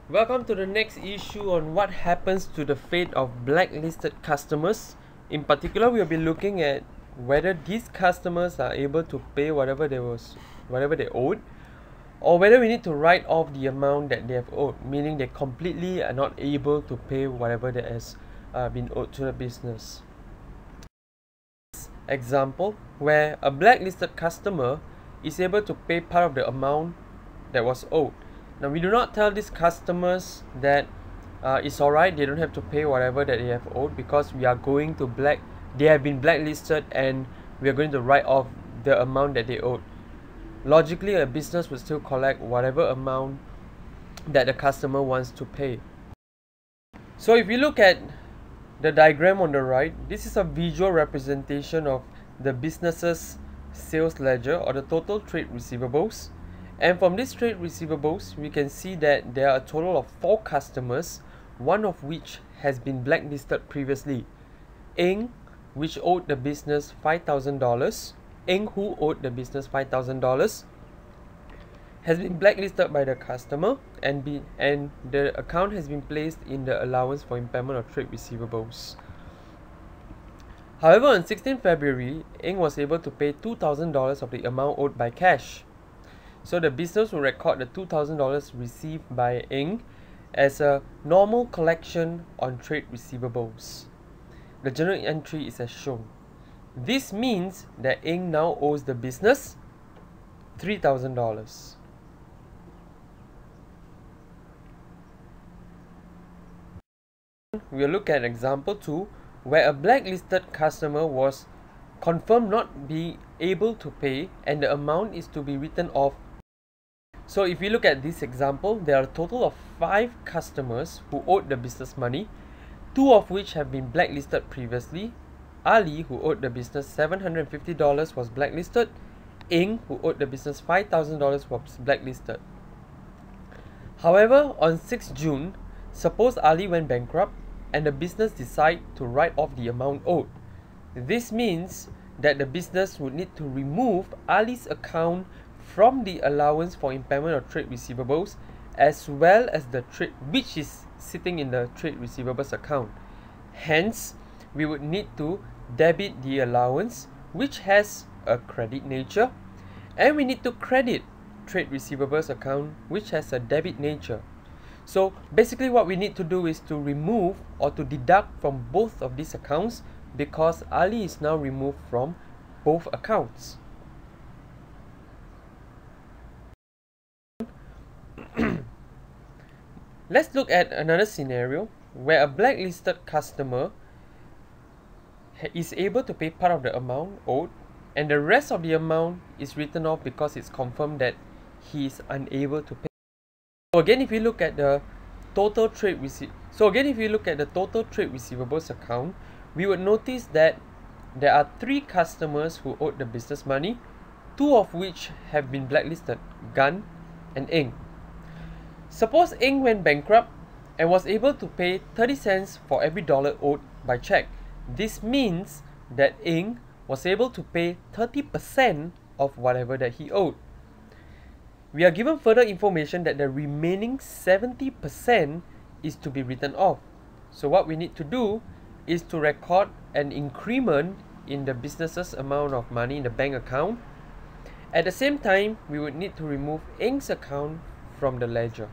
Welcome to the next issue on what happens to the fate of blacklisted customers. In particular, we'll be looking at whether these customers are able to pay whatever they owed, or whether we need to write off the amount that they have owed, meaning they completely are not able to pay whatever that has been owed to the business. Example where a blacklisted customer is able to pay part of the amount that was owed. Now, we do not tell these customers that it's alright, they don't have to pay whatever that they have owed, because we are going to they have been blacklisted and we are going to write off the amount that they owed. Logically, a business will still collect whatever amount that the customer wants to pay. So if you look at the diagram on the right, this is a visual representation of the business's sales ledger, or the total trade receivables. And from these trade receivables, we can see that there are a total of 4 customers, one of which has been blacklisted previously. Ing, which owed the business $5,000. Ing, who owed the business $5,000, has been blacklisted by the customer, and the account has been placed in the allowance for impairment of trade receivables. However, on 16 February, Ing was able to pay $2,000 of the amount owed by cash. So the business will record the $2,000 received by Ing as a normal collection on trade receivables. The journal entry is as shown. This means that Ing now owes the business $3,000. We'll look at example 2, where a blacklisted customer was confirmed not be able to pay and the amount is to be written off. So if we look at this example, there are a total of 5 customers who owed the business money, 2 of which have been blacklisted previously. Ali, who owed the business $750, was blacklisted. Ing, who owed the business $5,000, was blacklisted. However, on 6 June, suppose Ali went bankrupt and the business decide to write off the amount owed. This means that the business would need to remove Ali's account from the allowance for impairment of trade receivables, as well as the trade which is sitting in the trade receivables account. Hence, we would need to debit the allowance, which has a credit nature, and we need to credit trade receivables account, which has a debit nature. So basically what we need to do is to remove or to deduct from both of these accounts, because Ali is now removed from both accounts. Let's look at another scenario where a blacklisted customer is able to pay part of the amount owed and the rest of the amount is written off because it's confirmed that he is unable to pay. So again, if you look at the total trade receivables account, we would notice that there are 3 customers who owed the business money, 2 of which have been blacklisted, Gan and Ing. Suppose Ing went bankrupt and was able to pay 30 cents for every dollar owed by check. This means that Ing was able to pay 30% of whatever that he owed. We are given further information that the remaining 70% is to be written off. So what we need to do is to record an increment in the business's amount of money in the bank account. At the same time, we would need to remove Ing's account from the ledger.